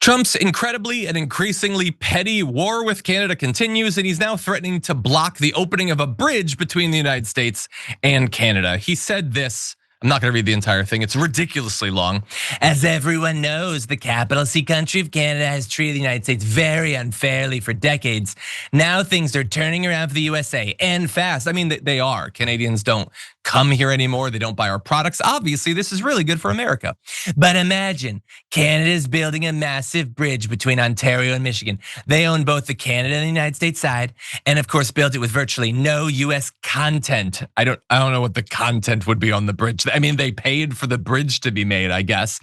Trump's incredibly and increasingly petty war with Canada continues, and he's now threatening to block the opening of a bridge between the United States and Canada. He said this. I'm not going to read the entire thing. It's ridiculously long. As everyone knows, the capital C country of Canada has treated the United States very unfairly for decades. Now things are turning around for the USA, and fast. I mean, they are. Canadians don't come here anymore. They don't buy our products. Obviously, this is really good for America. But imagine, Canada's building a massive bridge between Ontario and Michigan. They own both the Canada and the United States side, and of course built it with virtually no US content. I don't know what the content would be on the bridge. I mean, they paid for the bridge to be made, I guess.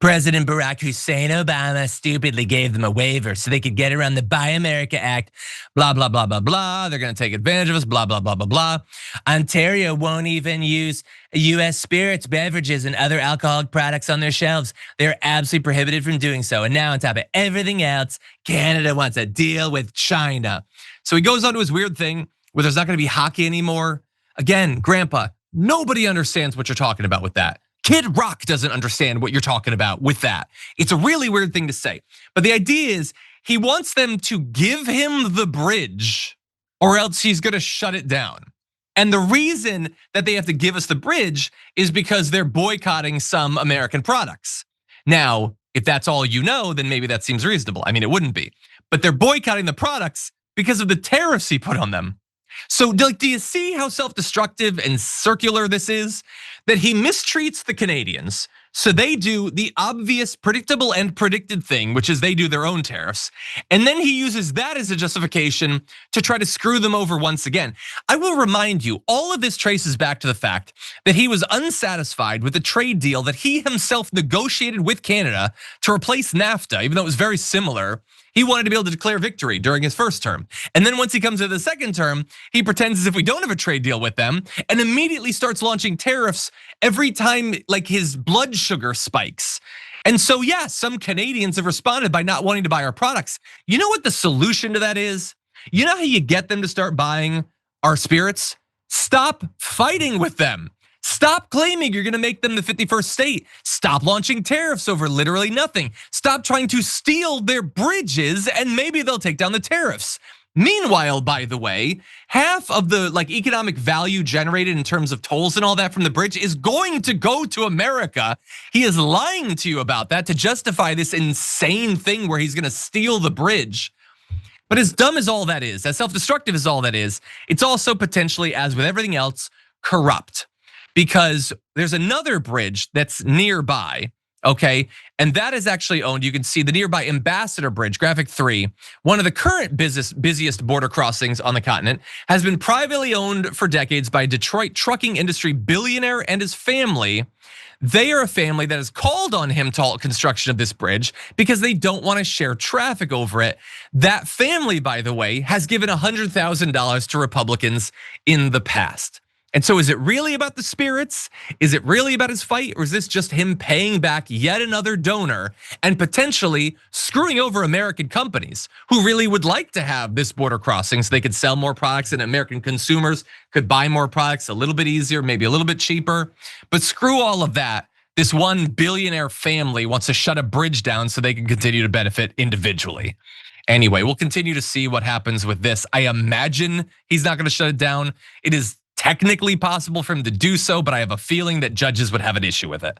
President Barack Hussein Obama stupidly gave them a waiver so they could get around the Buy America Act, blah, blah, blah, blah, blah. They're gonna take advantage of us, blah, blah, blah, blah, blah. Ontario won't even use US spirits, beverages, and other alcoholic products on their shelves. They're absolutely prohibited from doing so. And now on top of everything else, Canada wants a deal with China. So he goes on to his weird thing where there's not gonna be hockey anymore. Again, Grandpa, nobody understands what you're talking about with that. Kid Rock doesn't understand what you're talking about with that. It's a really weird thing to say. But the idea is he wants them to give him the bridge or else he's gonna shut it down. And the reason that they have to give us the bridge is because they're boycotting some American products. Now, if that's all you know, then maybe that seems reasonable. I mean, it wouldn't be. But they're boycotting the products because of the tariffs he put on them. So do you see how self-destructive and circular this is? That he mistreats the Canadians, so they do the obvious, predictable, and predicted thing, which is they do their own tariffs. And then he uses that as a justification to try to screw them over once again. I will remind you, all of this traces back to the fact that he was unsatisfied with the trade deal that he himself negotiated with Canada to replace NAFTA, even though it was very similar. He wanted to be able to declare victory during his first term. And then once he comes to the second term, he pretends as if we don't have a trade deal with them and immediately starts launching tariffs every time like his blood sugar spikes. And so yeah, some Canadians have responded by not wanting to buy our products. You know what the solution to that is? You know how you get them to start buying our spirits? Stop fighting with them. Stop claiming you're gonna make them the 51st state. Stop launching tariffs over literally nothing. Stop trying to steal their bridges and maybe they'll take down the tariffs. Meanwhile, by the way, half of the economic value generated in terms of tolls and all that from the bridge is going to go to America. He is lying to you about that to justify this insane thing where he's gonna steal the bridge. But as dumb as all that is, as self-destructive as all that is, it's also potentially, as with everything else, corrupt. Because there's another bridge that's nearby, okay? And that is actually owned, you can see the nearby Ambassador Bridge, graphic 3, one of the current busiest border crossings on the continent, has been privately owned for decades by a Detroit trucking industry billionaire and his family. They are a family that has called on him to halt construction of this bridge because they don't want to share traffic over it. That family, by the way, has given $100,000 to Republicans in the past. And so is it really about the spirits? Is it really about his fight? Or is this just him paying back yet another donor and potentially screwing over American companies who really would like to have this border crossing so they could sell more products and American consumers could buy more products a little bit easier, maybe a little bit cheaper. But screw all of that. This one billionaire family wants to shut a bridge down so they can continue to benefit individually. Anyway, we'll continue to see what happens with this. I imagine he's not gonna shut it down. It is technically possible for him to do so, but I have a feeling that judges would have an issue with it.